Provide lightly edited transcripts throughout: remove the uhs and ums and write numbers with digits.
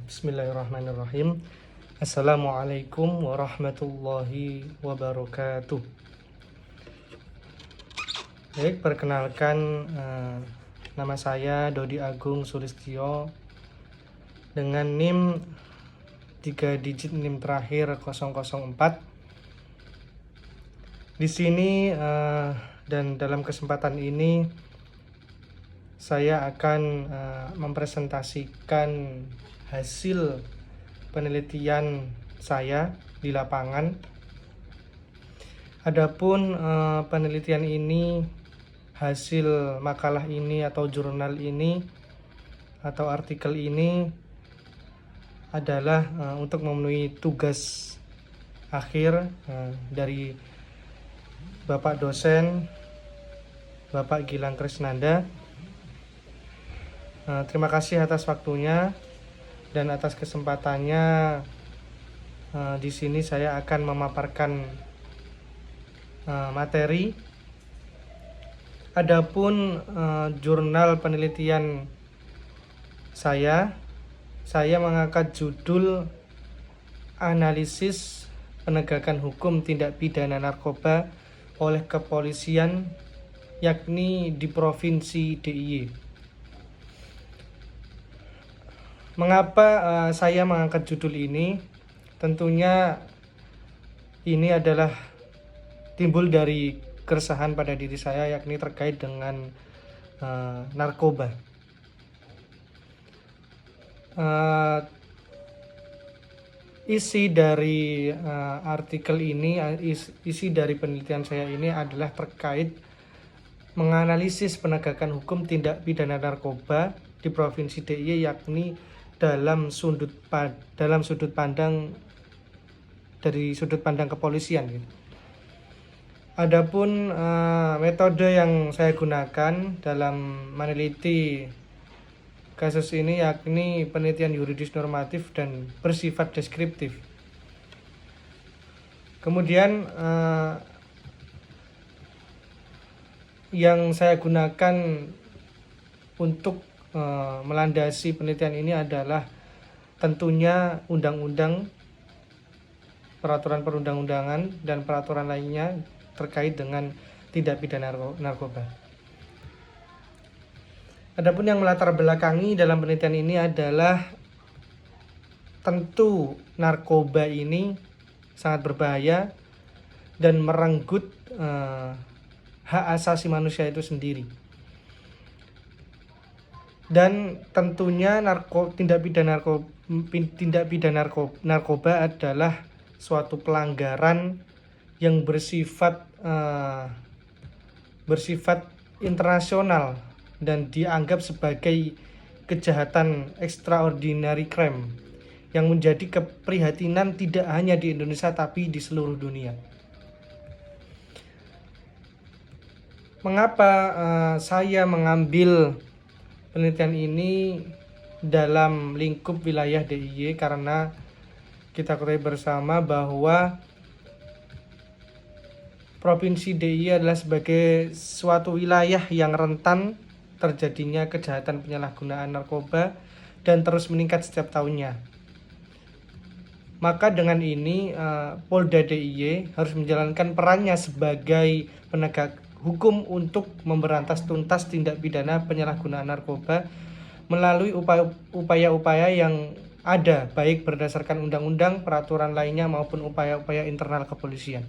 Bismillahirrahmanirrahim. Assalamualaikum warahmatullahi wabarakatuh. Baik, perkenalkan, nama saya Dodi Agung Sulistyo dengan NIM 3 digit NIM terakhir 004. Di sini dan dalam kesempatan ini saya akan mempresentasikan hasil penelitian saya di lapangan. Adapun penelitian ini, hasil makalah ini atau jurnal ini atau artikel ini adalah untuk memenuhi tugas akhir dari Bapak dosen Bapak Gilang Krisnanda. Terima kasih atas waktunya dan atas kesempatannya. Di sini saya akan memaparkan materi. Adapun jurnal penelitian saya mengangkat judul Analisis Penegakan Hukum Tindak Pidana Narkoba oleh Kepolisian, yakni di Provinsi DIY. Mengapa saya mengangkat judul ini? Tentunya ini adalah timbul dari keresahan pada diri saya, yakni terkait dengan narkoba. Isi dari artikel ini, isi dari penelitian saya ini adalah terkait menganalisis penegakan hukum tindak pidana narkoba di Provinsi DIY, yakni dalam sudut pandang kepolisian. Adapun metode yang saya gunakan dalam meneliti kasus ini yakni penelitian yuridis normatif dan bersifat deskriptif. Kemudian yang saya gunakan untuk melandasi penelitian ini adalah tentunya undang-undang, peraturan perundang-undangan, dan peraturan lainnya terkait dengan tindak pidana narkoba. Adapun yang melatar belakangi dalam penelitian ini adalah tentu narkoba ini sangat berbahaya dan merenggut hak asasi manusia itu sendiri. Dan tentunya tindak pidana narkoba adalah suatu pelanggaran yang bersifat internasional dan dianggap sebagai kejahatan extraordinary crime yang menjadi keprihatinan tidak hanya di Indonesia tapi di seluruh dunia. Mengapa saya mengambil penelitian ini dalam lingkup wilayah DIY? Karena kita ketahui bersama bahwa Provinsi DIY adalah sebagai suatu wilayah yang rentan terjadinya kejahatan penyalahgunaan narkoba dan terus meningkat setiap tahunnya. Maka dengan ini Polda DIY harus menjalankan perannya sebagai penegak hukum untuk memberantas tuntas tindak pidana penyalahgunaan narkoba melalui upaya-upaya yang ada, baik berdasarkan undang-undang, peraturan lainnya maupun upaya-upaya internal kepolisian.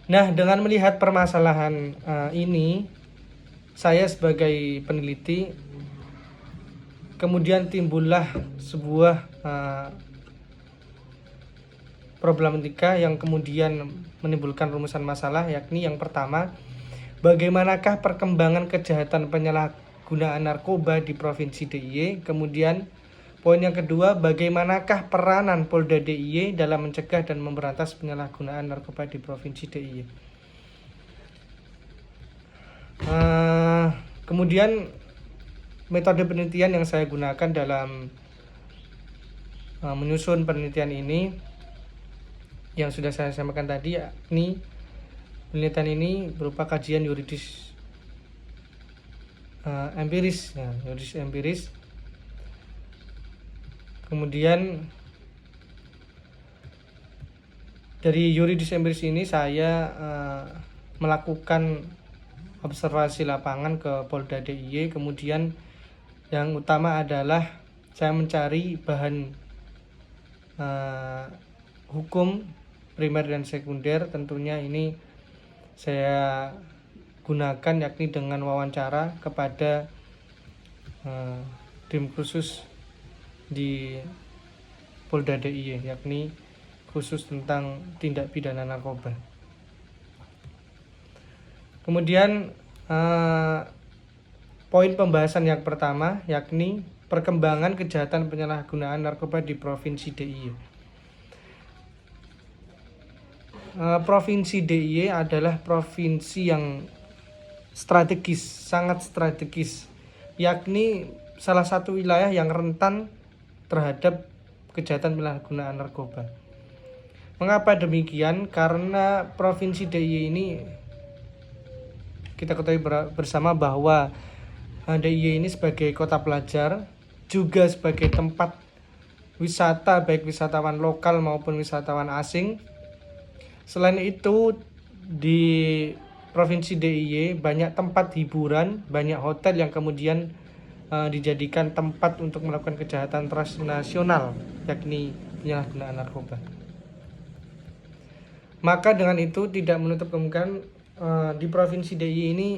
Nah, dengan melihat permasalahan ini, saya sebagai peneliti kemudian timbullah sebuah problematika yang kemudian menimbulkan rumusan masalah, yakni yang pertama, bagaimanakah perkembangan kejahatan penyalahgunaan narkoba di Provinsi DIY. Kemudian poin yang kedua, bagaimanakah peranan Polda DIY dalam mencegah dan memberantas penyalahgunaan narkoba di Provinsi DIY. Kemudian metode penelitian yang saya gunakan dalam menyusun penelitian ini yang sudah saya sampaikan tadi, yakni penelitian ini berupa kajian yuridis empiris Kemudian dari yuridis empiris ini saya melakukan observasi lapangan ke Polda DIY. Kemudian yang utama adalah saya mencari bahan hukum primer dan sekunder. Tentunya ini saya gunakan yakni dengan wawancara kepada tim khusus di Polda DIY, yakni khusus tentang tindak pidana narkoba. Kemudian poin pembahasan yang pertama yakni perkembangan kejahatan penyalahgunaan narkoba di Provinsi DIY. Provinsi DIY adalah provinsi yang strategis, sangat strategis, yakni salah satu wilayah yang rentan terhadap kejahatan penyalahgunaan narkoba. Mengapa demikian? Karena Provinsi DIY ini kita ketahui bersama bahwa DIY ini sebagai kota pelajar, juga sebagai tempat wisata baik wisatawan lokal maupun wisatawan asing. Selain itu, di Provinsi DIY banyak tempat hiburan, banyak hotel yang kemudian dijadikan tempat untuk melakukan kejahatan transnasional, yakni penyalahgunaan narkoba. Maka dengan itu tidak menutup kemungkinan di Provinsi DIY ini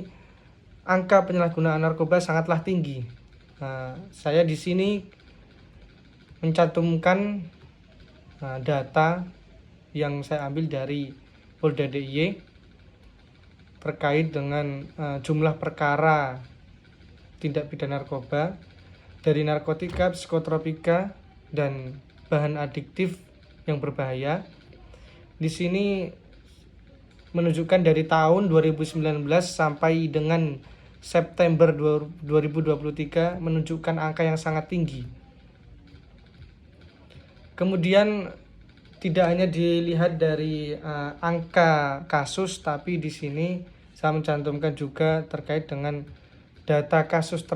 angka penyalahgunaan narkoba sangatlah tinggi. Saya di sini mencantumkan data yang saya ambil dari Polda DIY terkait dengan jumlah perkara tindak pidana narkoba dari narkotika, psikotropika, dan bahan adiktif yang berbahaya. Di sini menunjukkan dari tahun 2019 sampai dengan September 2023 menunjukkan angka yang sangat tinggi. Kemudian tidak hanya dilihat dari angka kasus, tapi di sini saya mencantumkan juga terkait dengan data kasus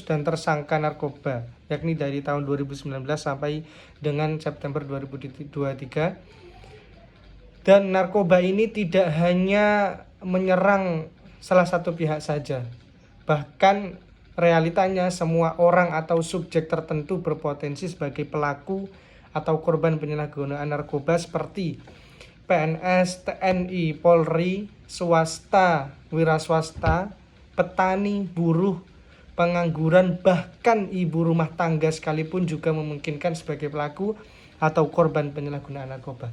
dan tersangka narkoba, yakni dari tahun 2019 sampai dengan September 2023. Dan narkoba ini tidak hanya menyerang salah satu pihak saja, bahkan realitanya semua orang atau subjek tertentu berpotensi sebagai pelaku atau korban penyalahgunaan narkoba seperti PNS, TNI, Polri, swasta, wira swasta, petani, buruh, pengangguran, bahkan ibu rumah tangga sekalipun juga memungkinkan sebagai pelaku atau korban penyalahgunaan narkoba.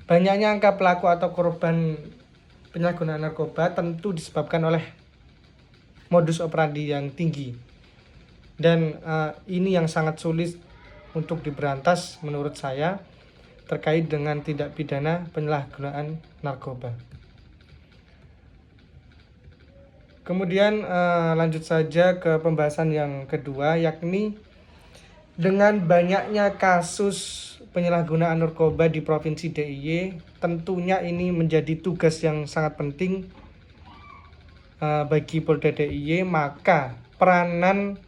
Banyaknya angka pelaku atau korban penyalahgunaan narkoba tentu disebabkan oleh modus operandi yang tinggi, dan ini yang sangat sulit untuk diberantas menurut saya terkait dengan tindak pidana penyalahgunaan narkoba. Kemudian lanjut saja ke pembahasan yang kedua, yakni dengan banyaknya kasus penyalahgunaan narkoba di Provinsi DIY, tentunya ini menjadi tugas yang sangat penting bagi Polda DIY. Maka peranan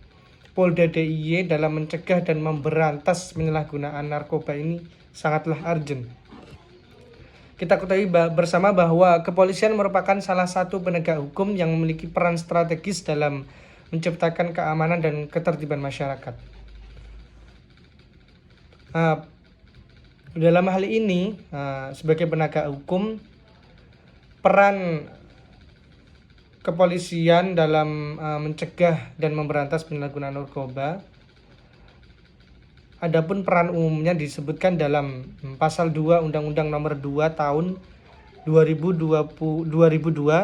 Polda DIY dalam mencegah dan memberantas penyalahgunaan narkoba ini sangatlah urgent. Kita ketahui bersama bahwa kepolisian merupakan salah satu penegak hukum yang memiliki peran strategis dalam menciptakan keamanan dan ketertiban masyarakat. Dalam hal ini, sebagai penegak hukum, peran kepolisian dalam mencegah dan memberantas penyalahgunaan narkoba, adapun peran umumnya disebutkan dalam pasal 2 Undang-Undang Nomor 2 Tahun 2002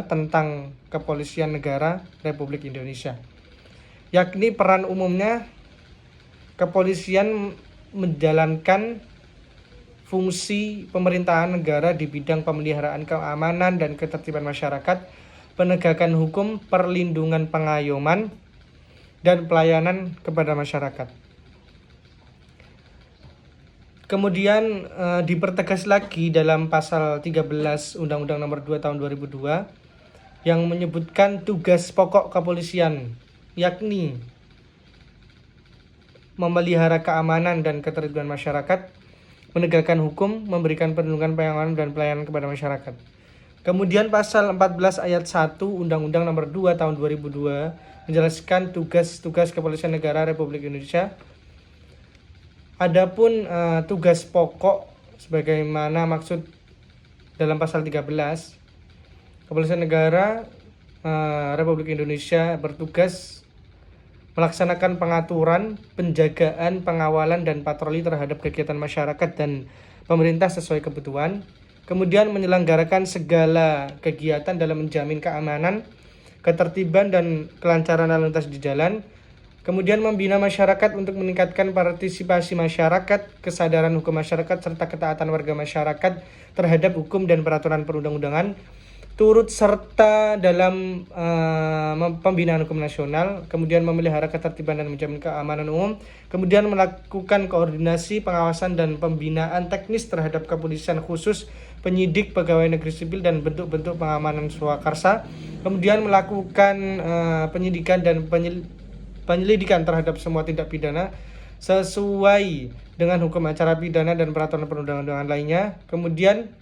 tentang Kepolisian Negara Republik Indonesia. Yakni peran umumnya kepolisian menjalankan fungsi pemerintahan negara di bidang pemeliharaan keamanan dan ketertiban masyarakat, penegakan hukum, perlindungan pengayoman, dan pelayanan kepada masyarakat. Kemudian dipertegas lagi dalam pasal 13 Undang-Undang Nomor 2 Tahun 2002 yang menyebutkan tugas pokok kepolisian yakni memelihara keamanan dan ketertiban masyarakat, menegakkan hukum, memberikan perlindungan, pengamanan, dan pelayanan kepada masyarakat. Kemudian pasal 14 ayat 1 Undang-Undang Nomor 2 Tahun 2002 menjelaskan tugas-tugas Kepolisian Negara Republik Indonesia. Adapun tugas pokok sebagaimana maksud dalam pasal 13, Kepolisian Negara Republik Indonesia bertugas melaksanakan pengaturan, penjagaan, pengawalan, dan patroli terhadap kegiatan masyarakat dan pemerintah sesuai kebutuhan. Kemudian menyelenggarakan segala kegiatan dalam menjamin keamanan, ketertiban, dan kelancaran lalu lintas di jalan. Kemudian membina masyarakat untuk meningkatkan partisipasi masyarakat, kesadaran hukum masyarakat, serta ketaatan warga masyarakat terhadap hukum dan peraturan perundang-undangan. Turut serta dalam pembinaan hukum nasional, kemudian memelihara ketertiban dan menjamin keamanan umum, kemudian melakukan koordinasi, pengawasan, dan pembinaan teknis terhadap kepolisian khusus, penyidik, pegawai negeri sipil, dan bentuk-bentuk pengamanan swakarsa, kemudian melakukan penyidikan dan penyelidikan terhadap semua tindak pidana sesuai dengan hukum acara pidana dan peraturan perundang-undangan lainnya, kemudian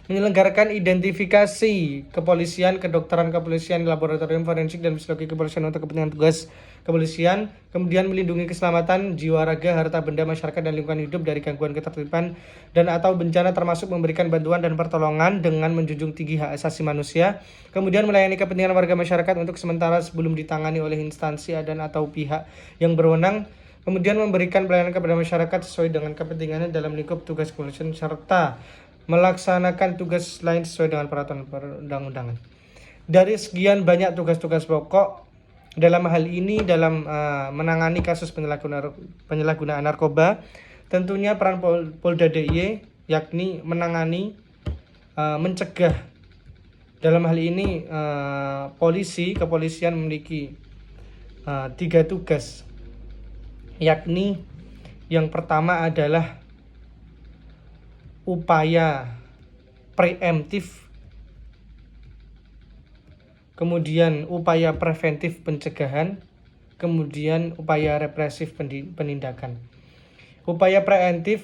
menyelenggarakan identifikasi kepolisian, kedokteran kepolisian, laboratorium forensik, dan psikologi kepolisian untuk kepentingan tugas kepolisian, kemudian melindungi keselamatan jiwa, raga, harta benda masyarakat dan lingkungan hidup dari gangguan ketertiban dan atau bencana, termasuk memberikan bantuan dan pertolongan dengan menjunjung tinggi hak asasi manusia, kemudian melayani kepentingan warga masyarakat untuk sementara sebelum ditangani oleh instansi dan atau pihak yang berwenang, kemudian memberikan pelayanan kepada masyarakat sesuai dengan kepentingannya dalam lingkup tugas kepolisian, serta melaksanakan tugas lain sesuai dengan peraturan perundang-undangan. Dari sekian banyak tugas-tugas pokok dalam hal ini dalam menangani kasus penyalahgunaan narkoba, tentunya peran Polda DIY yakni menangani, mencegah. Dalam hal ini kepolisian memiliki 3 tugas, yakni yang pertama adalah upaya preemptif, kemudian upaya preventif pencegahan, kemudian upaya represif penindakan. Upaya preemptif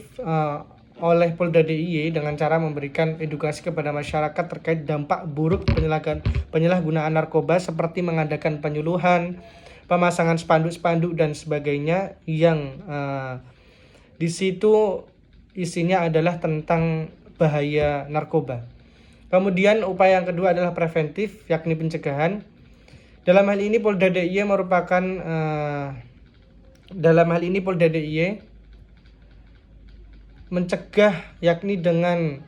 oleh Polda DIY dengan cara memberikan edukasi kepada masyarakat terkait dampak buruk penyalahgunaan narkoba, seperti mengadakan penyuluhan, pemasangan spanduk-spanduk dan sebagainya yang di situ isinya adalah tentang bahaya narkoba. Kemudian upaya yang kedua adalah preventif, yakni pencegahan. Dalam hal ini Polda DIY mencegah yakni dengan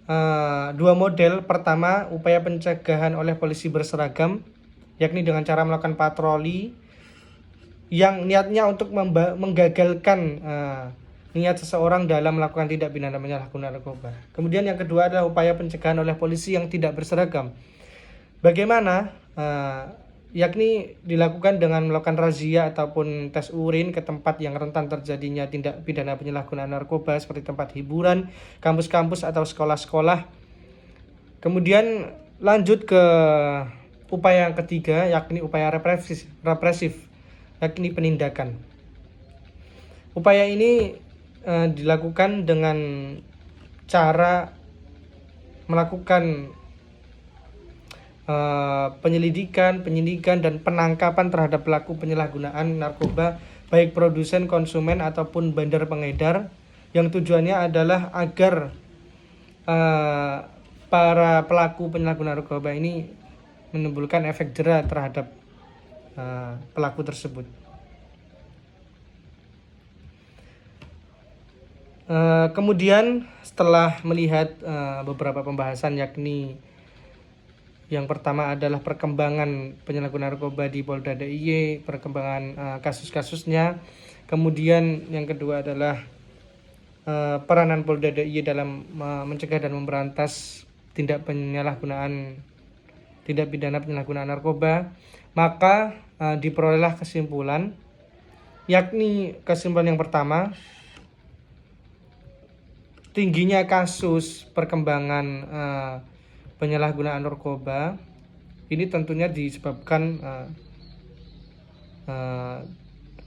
2 model. Pertama, upaya pencegahan oleh polisi berseragam, yakni dengan cara melakukan patroli yang niatnya untuk menggagalkan niat seseorang dalam melakukan tindak pidana penyalahgunaan narkoba. Kemudian yang kedua adalah upaya pencegahan oleh polisi yang tidak berseragam. Bagaimana? Yakni dilakukan dengan melakukan razia ataupun tes urin ke tempat yang rentan terjadinya tindak pidana penyalahgunaan narkoba, seperti tempat hiburan, kampus-kampus atau sekolah-sekolah. Kemudian lanjut ke upaya yang ketiga, yakni upaya represif, yakni penindakan. Upaya ini dilakukan dengan cara melakukan penyelidikan, penyidikan, dan penangkapan terhadap pelaku penyalahgunaan narkoba, baik produsen, konsumen, ataupun bandar pengedar, yang tujuannya adalah agar para pelaku penyalahgunaan narkoba ini menimbulkan efek jera terhadap pelaku tersebut. Kemudian setelah melihat beberapa pembahasan, yakni yang pertama adalah perkembangan penyalahgunaan narkoba di Polda DIY, perkembangan kasus-kasusnya. Kemudian yang kedua adalah peranan Polda DIY dalam mencegah dan memberantas tindak pidana penyalahgunaan narkoba. Maka diperolehlah kesimpulan, yakni kesimpulan yang pertama, tingginya kasus perkembangan penyalahgunaan narkoba ini tentunya disebabkan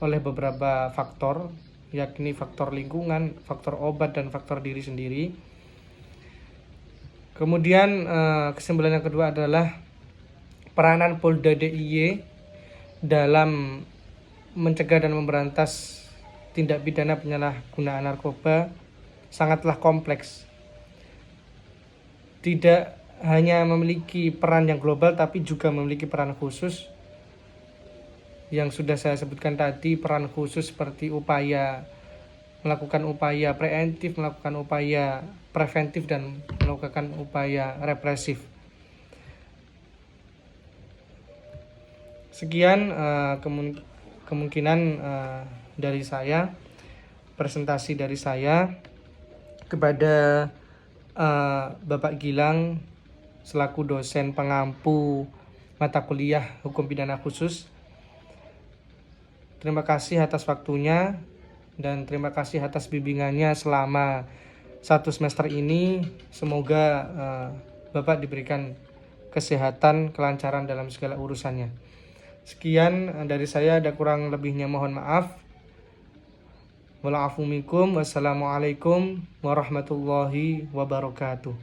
oleh beberapa faktor, yakni faktor lingkungan, faktor obat, dan faktor diri sendiri. Kemudian kesimpulan yang kedua adalah peranan Polda DIY dalam mencegah dan memberantas tindak pidana penyalahgunaan narkoba sangatlah kompleks. Tidak hanya memiliki peran yang global, tapi juga memiliki peran khusus yang sudah saya sebutkan tadi. Peran khusus seperti melakukan upaya preventif, melakukan upaya preventif, dan melakukan upaya represif. Sekian kemungkinan dari saya, presentasi dari saya kepada Bapak Gilang selaku dosen pengampu mata kuliah Hukum Pidana Khusus. Terima kasih atas waktunya dan terima kasih atas bimbingannya selama 1 semester ini. Semoga Bapak diberikan kesehatan, kelancaran dalam segala urusannya. Sekian dari saya, ada kurang lebihnya mohon maaf. Wassalamualaikum warahmatullahi wabarakatuh.